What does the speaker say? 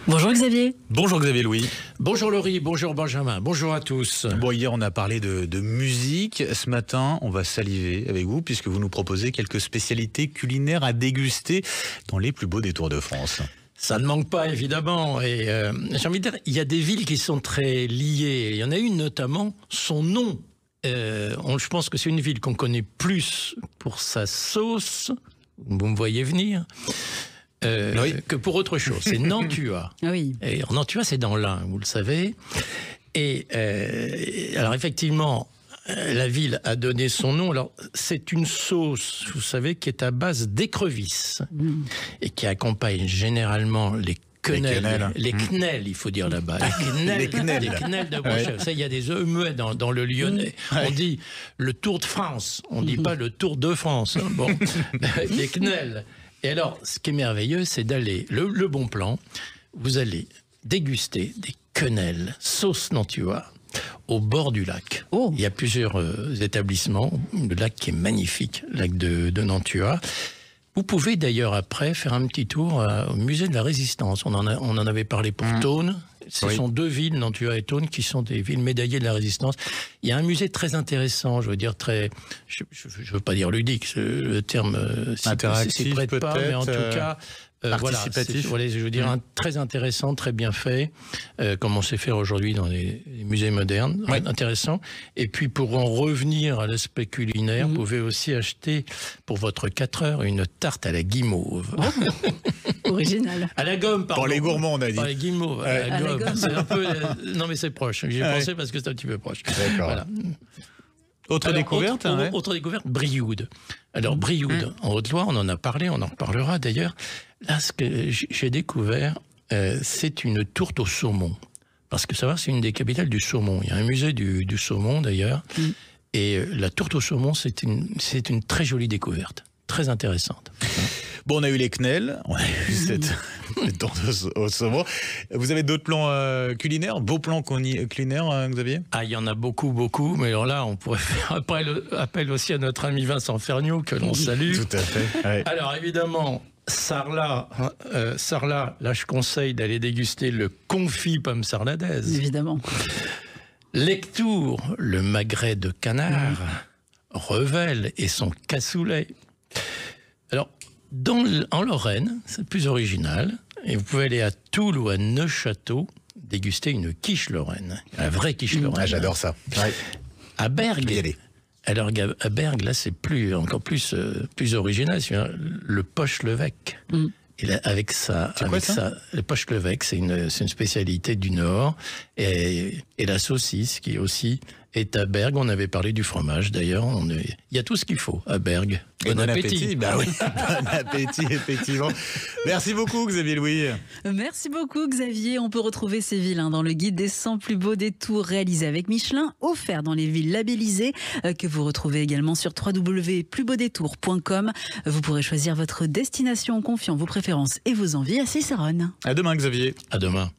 Bonjour Xavier. Bonjour Xavier Louis. Bonjour Laurie, bonjour Benjamin, bonjour à tous. Bon, hier on a parlé de musique. Ce matin, on va saliver avec vous puisque vous nous proposez quelques spécialités culinaires à déguster dans les plus beaux détours de France. Ça ne manque pas évidemment et j'ai envie de dire, il y a des villes qui sont très liées. Il y en a une notamment, son nom. Je pense que c'est une ville qu'on connaît plus pour sa sauce, vous me voyez venir, Oui. que pour autre chose. C'est Nantua. Oui. Et Nantua, c'est dans l'Ain, vous le savez. Et alors effectivement, la ville a donné son nom. Alors c'est une sauce, vous savez, qui est à base d'écrevisses et qui accompagne généralement les quenelles. Les quenelles, il faut dire là-bas. Les quenelles de Brocheux. Ça, il y a des œufs muets dans le Lyonnais. On dit le Tour de France. On ne dit pas le Tour de France. Hein. Bon, les quenelles. Et alors, ce qui est merveilleux, c'est d'aller, le bon plan, vous allez déguster des quenelles sauce Nantua au bord du lac. Oh. Il y a plusieurs établissements. Le lac qui est magnifique, le lac de Nantua. Vous pouvez d'ailleurs après faire un petit tour au musée de la Résistance. On en avait parlé pour Thônes. Ce sont deux villes, Nantua et Thônes, qui sont des villes médaillées de la Résistance. Il y a un musée très intéressant, je veux dire très, je veux pas dire ludique, le terme s'y prête pas, mais en tout cas participatif. Voilà, je veux dire très intéressant, très bien fait, comme on sait faire aujourd'hui dans les musées modernes, intéressant. Et puis pour en revenir à l'aspect culinaire, vous pouvez aussi acheter pour votre 4 heures une tarte à la guimauve. Original. À la gomme, pardon. Pour les gourmands, on a dit. Pas les guimauves, à la gomme. C'est un peu. Non, mais c'est proche. J'y ai pensé parce que c'est un petit peu proche. D'accord. Voilà. Autre découverte. Autre découverte, Brioude. Alors Brioude, en Haute-Loire, on en a parlé, on en reparlera d'ailleurs. Là, ce que j'ai découvert, c'est une tourte au saumon. Parce que savoir, c'est une des capitales du saumon. Il y a un musée du saumon d'ailleurs. Et la tourte au saumon, c'est une très jolie découverte, très intéressante. Bon, on a eu les quenelles, on a eu cette tourte au saumon. Vous avez d'autres plans culinaires, beaux plans culinaires, Xavier? Ah, il y en a beaucoup, mais alors là, on pourrait faire appel aussi à notre ami Vincent Ferniaud, que l'on salue. Tout à fait. Ouais. Alors évidemment, Sarlat, là je conseille d'aller déguster le confit pomme sarladaise. Évidemment. Lectour, le magret de canard. Revel et son cassoulet. Alors, en Lorraine, c'est plus original, et vous pouvez aller à Toul ou à Neufchâteau déguster une quiche lorraine, la vraie quiche lorraine. Ah, j'adore ça. Ouais. À Bergues, alors à Bergues, là c'est encore plus original, c'est le poche-levêque. Et là, avec ça, le poche-levêque, c'est une spécialité du Nord, et la saucisse qui aussi est à Bergues. On avait parlé du fromage d'ailleurs. Il y a tout ce qu'il faut à Bergues. Bon appétit. Bah oui, bon appétit, effectivement. Merci beaucoup, Xavier Louis. Merci beaucoup, Xavier. On peut retrouver ces villes dans le guide des 100 plus beaux détours réalisé avec Michelin, offert dans les villes labellisées, que vous retrouvez également sur www.plusbeaudétours.com. Vous pourrez choisir votre destination en confiant vos préférences et vos envies à Cicéron. À demain, Xavier. À demain.